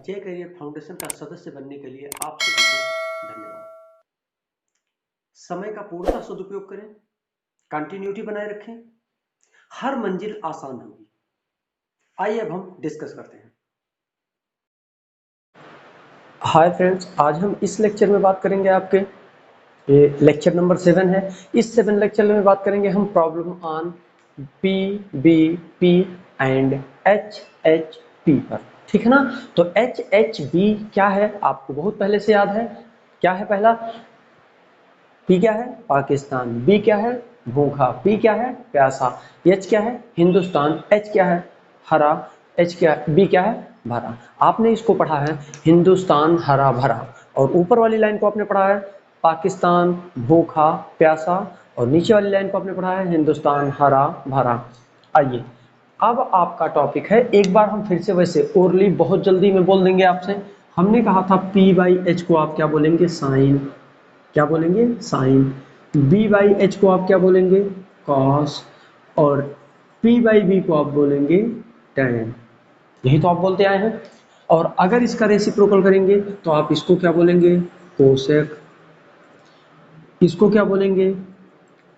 जय career foundation का सदस्य बनने के लिए आप सभी को धन्यवाद। समय का पूर्णतः सदुपयोग करें, कंटिन्यूटी बनाए रखें, हर मंजिल आसान होगी। आइए अब हम डिस्कस करते हैं। हाय फ्रेंड्स, आज हम इस लेक्चर में बात करेंगे आपके ये लेक्चर नंबर 7 है। इस 7 लेक्चर में बात करेंगे हम problem on P and H P पर, ठीक है ना। तो एच बी क्या है आपको बहुत पहले से याद है। क्या है पहला? पी क्या है? पाकिस्तान। बी क्या है? भूखा। पी क्या है? प्यासा। एच क्या है? हिंदुस्तान। एच क्या है? हरा। एच क्या? बी क्या है? भरा। आपने इसको पढ़ा है हिंदुस्तान हरा भरा, और ऊपर वाली लाइन को आपने पढ़ा है पाकिस्तान भूखा प्यासा, और नीचे वाली लाइन को आपने पढ़ा है हिंदुस्तान हरा भरा। आइए अब आपका टॉपिक है, एक बार हम फिर से वैसे ओरली बहुत जल्दी में बोल देंगे आपसे। हमने कहा था पी बाई एच को आप क्या बोलेंगे? साइन। क्या बोलेंगे? साइन। बी बाई एच को आप क्या बोलेंगे? कॉस। और पी बाई बी को आप बोलेंगे टैन। यही तो आप बोलते आए हैं। और अगर इसका रेसिप्रोकल करेंगे तो आप इसको क्या बोलेंगे? कोसेक। इसको क्या बोलेंगे?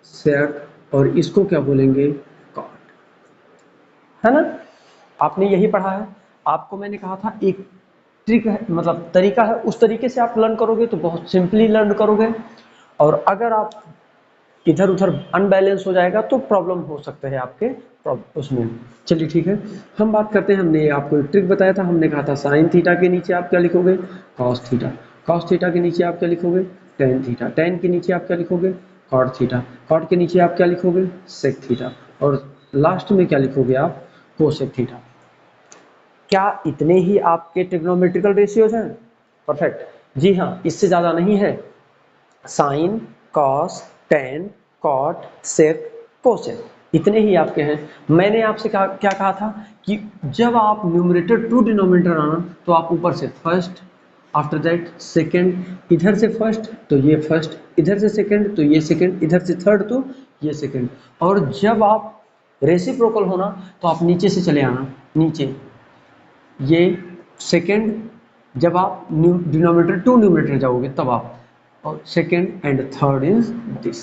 सेक। और इसको क्या बोलेंगे? कॉट। है ना। आपने यही पढ़ा है। आपको मैंने कहा था एक ट्रिक है, मतलब तरीका है, उस तरीके से आप लर्न करोगे तो बहुत सिंपली लर्न करोगे। और अगर आप इधर उधर अनबैलेंस हो जाएगा तो प्रॉब्लम हो सकता है आपके उसमें। चलिए ठीक है, हम बात करते हैं। हमने आपको एक ट्रिक बताया था। हमने कहा था साइन थीटा के नीचे आप क्या लिखोगे? Cos theta. कॉस थीटा के नीचे आप क्या लिखोगे? Tan theta. टेन के नीचे आप क्या लिखोगे? Cot theta. कॉट के नीचे आप क्या लिखोगे? Sec theta. और लास्ट में क्या लिखोगे आप? Cosec theta. क्या इतने ही आपके ट्रिग्नोमेट्रिकल रेशियोज हैं? परफेक्ट। जी हाँ, इससे ज्यादा नहीं है। साइन, कॉस, टेन, कॉट, सेक, कोसेक, इतने ही आपके हैं। मैंने आपसे क्या कहा था कि जब आप न्यूमरेटर टू डिनोमिनेटर आना तो आप ऊपर से फर्स्ट, आफ्टर दैट सेकंड, इधर से फर्स्ट तो ये फर्स्ट, इधर से सेकंड तो ये सेकंड, इधर से थर्ड तो ये सेकंड। और जब आप रेसिप्रोकल होना तो आप नीचे से चले आना, नीचे ये सेकंड, जब आप डिनोमिनेटर टू न्यूमरेटर जाओगे तब आप, और second and third is this.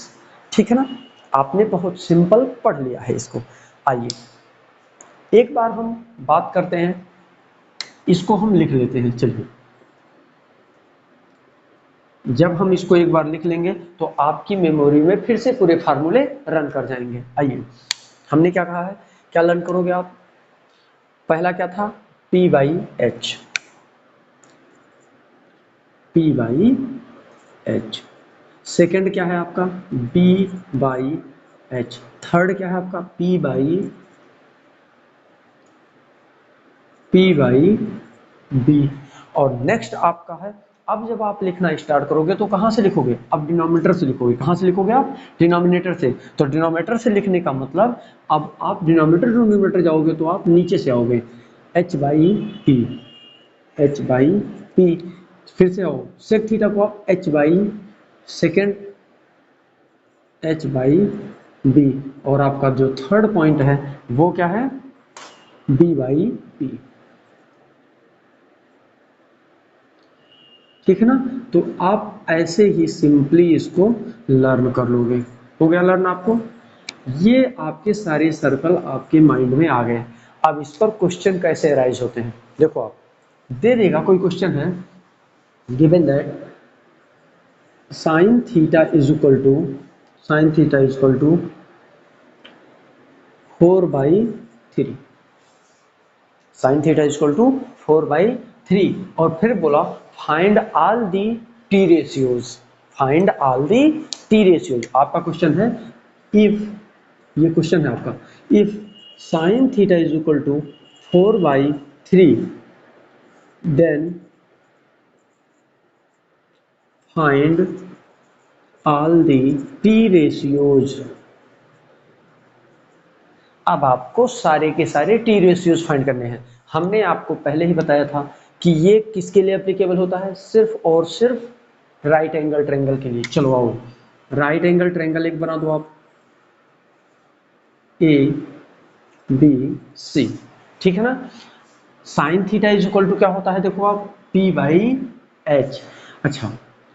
ठीक है ना। आपने बहुत सिंपल पढ़ लिया है इसको। आइए एक बार हम बात करते हैं, इसको हम लिख लेते हैं। चलिए, जब हम इसको एक बार लिख लेंगे तो आपकी मेमोरी में फिर से पूरे फार्मूले रन कर जाएंगे। आइए, हमने क्या कहा है, क्या लर्न करोगे आप? पहला क्या था? P by H. P by H. Second क्या है आपका? B by H. थर्ड क्या है आपका? P by B. और नेक्स्ट आपका है, अब जब आप लिखना स्टार्ट करोगे तो कहां से लिखोगे? अब डिनोमिनेटर से लिखोगे। कहां से लिखोगे आप? डिनोमिनेटर से। तो डिनोमिनेटर से लिखने का मतलब, अब आप डिनोमिनेटर टू न्यूमरेटर जाओगे तो आप नीचे से आओगे, h by P. H by P. फिर से आओ, सेक थीटा को आप h by second, h by B. और आपका जो थर्ड पॉइंट है वो क्या है? b by P. ठीक है ना। तो आप ऐसे ही सिंपली इसको लर्न कर लोगे। हो गया लर्न आपको। ये आपके सारे सर्कल आपके माइंड में आ गए। अब इस पर क्वेश्चन कैसे अराइज होते हैं, देखो आप, दे देगा कोई क्वेश्चन है, given that sine theta is equal to, sine theta is equal to 4/3। Sine theta is equal to 4/3। और फिर बोला find all the T ratios. Find all the T ratios. आपका क्वेश्चन है इफ, ये क्वेश्चन है आपका, if sine theta is equal to 4/3 then find all the T ratios. अब आपको सारे के सारे टी रेशियोज फाइंड करने हैं। हमने आपको पहले ही बताया था कि ये किसके लिए एप्लीकेबल होता है? सिर्फ और सिर्फ राइट एंगल ट्रायंगल के लिए। चलो आओ, राइट एंगल ट्रायंगल एक बना दो आप, ए बी सी। ठीक है ना। Sine theta is equal to क्या होता है, देखो आप पी बाई एच। अच्छा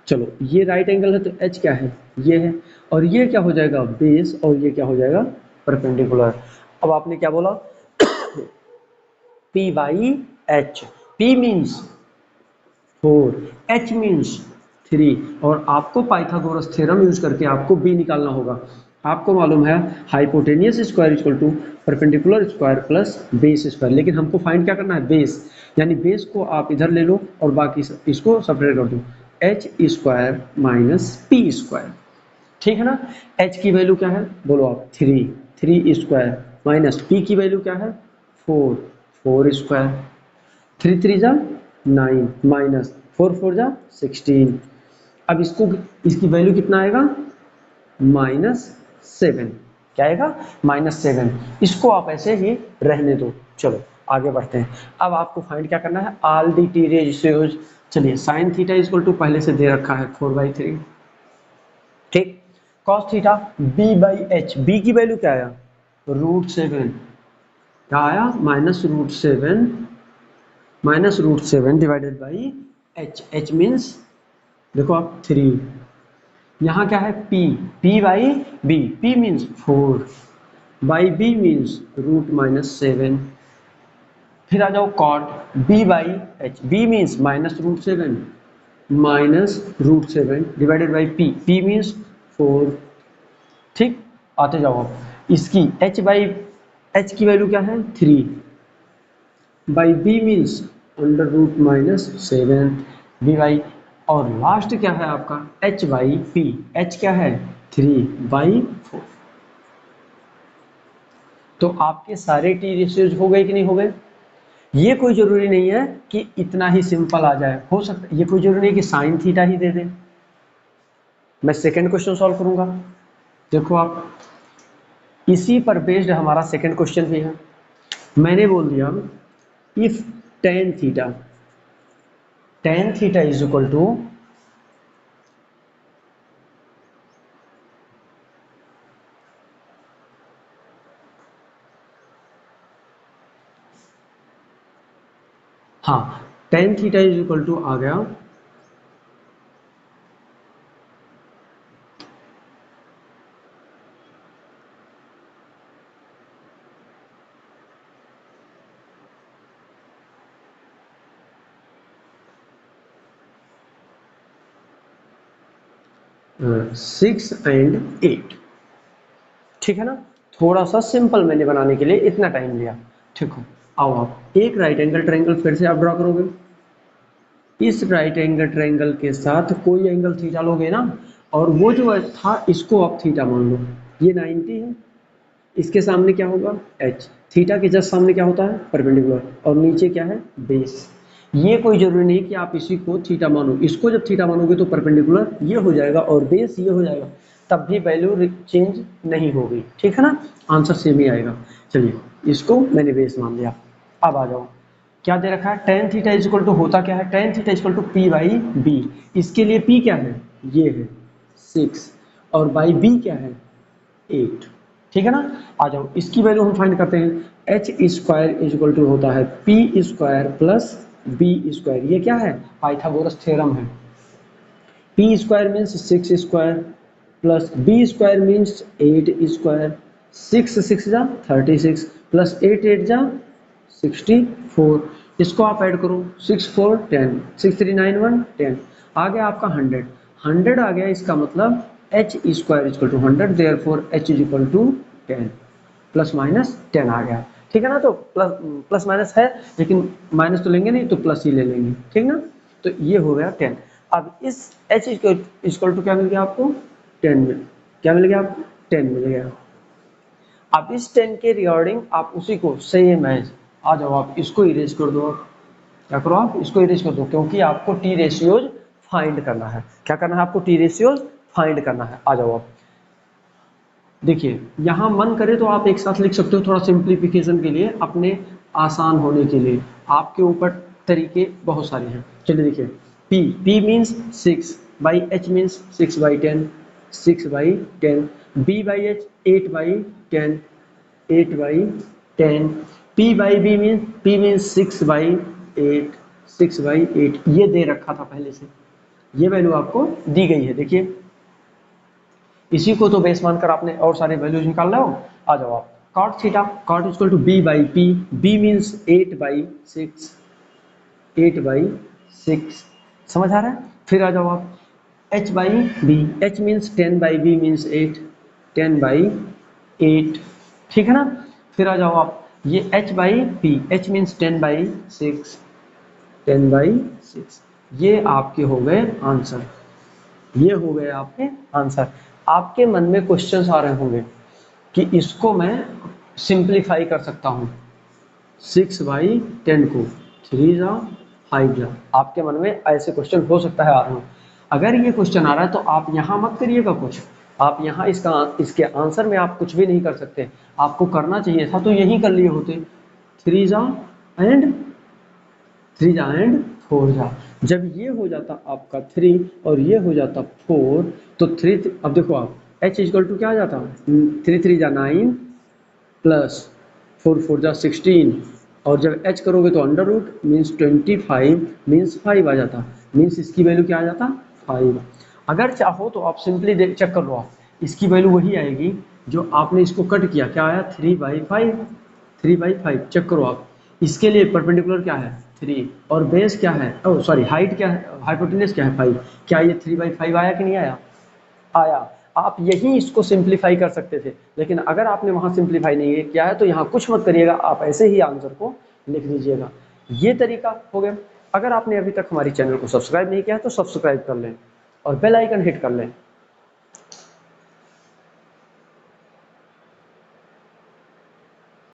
चलो, ये राइट एंगल है तो एच क्या है, ये है, और ये क्या हो जाएगा बेस, और ये क्या हो जाएगा परपेंडिकुलर। अब आपने क्या बोला P by H, P means 4, H means 3, और आपको पाइथागोरस थ्योरम यूज करके आपको B निकालना होगा। आपको मालूम है hypotenuse square equal to perpendicular square plus base square, लेकिन हमको फाइंड क्या करना है बेस, यानी बेस को आप इधर ले लो और बाकी इसको सेपरेट कर दो, H square minus P square, ठीक है ना। h की वैल्यू क्या है बोलो आप 3, 3 स्क्वायर माइनस p की वैल्यू क्या है 4, 4 स्क्वायर, 3 3 जा 9 माइनस 4 4 जा 16। अब इसको, इसकी वैल्यू कितना आएगा -7, क्या आएगा -7। इसको आप ऐसे ही रहने दो। चलो आगे बढ़ते हैं। अब आपको फाइंड क्या करना है ऑल दी टी रेशियोज। चलिए साइन थीटा इक्वल टू पहले से दे रखा है 4/3, ठीक। Cos theta B by H, B की वैल्यू क्या आया √7, क्या आया -√7 divided by H, H means देखो आप 3, यहाँ क्या है p, p by b, p means 4 by b means √-7। फिर आ जाओ cot b by h, b means -√7 -√7 divided by p, p means 4, ठीक। आते जाओ आप इसकी h बाई h की वैल्यू क्या है 3 by b means √-7 b by, और लास्ट क्या है आपका h बाई p, h क्या है 3/4। तो आपके सारे टी रेशियोज हो गए कि नहीं हो गए। ये कोई जरूरी नहीं है कि इतना ही सिंपल आ जाए, हो सकता है ये कोई जरूरी नहीं कि साइन थीटा ही दे दे। मैं सेकंड क्वेश्चन सॉल्व करूंगा, देखो आप इसी पर बेस्ड हमारा सेकंड क्वेश्चन भी है। मैंने बोल दिया if tan theta is equal to, हाँ tan theta is equal to आ गया सिक्स एंड 8, ठीक है ना। थोड़ा सा सिंपल मैंने बनाने के लिए इतना टाइम लिया, ठीक हो। आओ आप एक राइट एंगल ट्रायंगल फिर से आप ड्रॉ करोगे। इस राइट एंगल ट्रायंगल के साथ कोई एंगल थीटा लोगे ना, और वो जो था इसको आप थीटा मान लो, ये 90 है, इसके सामने क्या होगा h, थीटा के जस्ट सामने क्या होता है परपेंडिकुलर, और नीचे क्या है बेस। ये कोई जरूरी नहीं कि आप इसी को थीटा मानो, इसको जब थीटा मानोगे तो परपेंडिकुलर ये हो जाएगा और बेस ये हो जाएगा, तब भी वैल्यू चेंज नहीं होगी, ठीक है ना, आंसर सेम ही आएगा। चलिए इसको मैंने बेस मान लिया। अब आ जाओ क्या दे रखा है tan theta is equal to होता क्या है tan theta is equal to p by b, इसके लिए p क्या है ये है 6 और बाई b क्या है 8, ठीक है ना। आ जाओ इसकी वैल्यू हम फाइंड करते हैं h square is equal to होता है p square plus b square, ये क्या है पाइथागोरस थ्योरम है। p square means 6 square plus b square means 8 square, 6 6 जा 36 प्लस 8 8 जा 64, इसको आप ऐड करो 6 4 10, 6 3 9 1 10, आ गया आपका 100, 100 आ गया, इसका मतलब h square equal to 100, therefore h is equal to 10, plus minus 10 आ गया, ठीक है ना। तो प्लस प्लस माइनस है लेकिन माइनस तो लेंगे नहीं तो प्लस ही ले लेंगे, ठीक ना। तो ये हो गया 10। अब इस h इक्वल टू क्या मिल गया आपको 10 में, क्या मिल गया आपको 10 मिल गया। अब इस 10 के रिगार्डिंग आप उसी को सेम एज, आ जाओ आप इसको इरेज कर दो, आप क्या करो आप इसको इरेज कर दो, क्योंकि आपको टी रेशियोज फाइंड करना है। क्या करना है आपको टी रेशियोज फाइंड करना है। आ जाओ आप देखिए यहाँ मन करे तो आप एक साथ लिख सकते हो, थोड़ा सिंप्लीफिकेशन के लिए, अपने आसान होने के लिए, आपके ऊपर तरीके बहुत सारे हैं। चलिए देखिए p means 6 by h means 6/10, 6/10, b by h 8/10, 8/10, P by B means P means 6/8, 6/8 ये दे रखा था पहले से, ये वैल्यू आपको दी गई है। देखिए इसी को तो बेस मानकर आपने और सारे वैल्यूज निकाल रहे हो। आ जाओ आप cot theta, cot equal to b by P, b means 8/6, 8/6 समझ आ रहा है। फिर आ जाओ आप h by B, h means 10/b means 8, 10/8 ठीक है ना। फिर आ जाओ आप ये h by P, h means 10/6, 10/6 ये आपके हो गए आंसर, ये हो गए आपके आंसर। आपके मन में क्वेश्चंस आ रहे होंगे कि इसको मैं सिंप्लीफाई कर सकता हूँ 6/10 को 3 जा 5 जा, आपके मन में ऐसे क्वेश्चन हो सकता है आ रहे हो। अगर ये क्वेश्चन आ रहा है तो आप यहाँ मत करिएगा कुछ, आप यहाँ इसके आंसर में आप कुछ भी नहीं कर सकते। आपको करना चाहिए था तो यही कर लिए होते 3 जा एंड 4 जा। जब ये हो जाता आपका 3 और ये हो जाता 4 तो 3, अब देखो आप h इक्वल टू क्या आ जाता 3 3 जा 9 प्लस 4 4 जा 16 और जब h करोगे तो अंडर रूट मीन्स 25 मीन्स 5 आ जाता, मीन्स इसकी वैल्यू क्या आ जाता 5। अगर चाहो तो आप सिंपली चेक कर लो, आप इसकी वैल्यू वही आएगी जो आपने इसको कट किया, क्या आया 3/5, 3/5 चेक करो आप। इसके लिए परपेंडिकुलर क्या है 3 और बेस क्या है, ओ सॉरी हाइट क्या है, हाइपोटेनस क्या है 5, क्या ये 3/5 आया कि नहीं आया, आया। आप यही इसको सिंप्लीफाई कर सकते थे, लेकिन अगर आपने वहां सिंप्लीफाई नहीं किया है तो यहाँ कुछ मत करिएगा, आप ऐसे ही आंसर को लिख लीजिएगा। ये तरीका हो गया। अगर आपने अभी तक हमारी चैनल को सब्सक्राइब नहीं किया है तो सब्सक्राइब कर लें और बेल आइकन हिट कर लें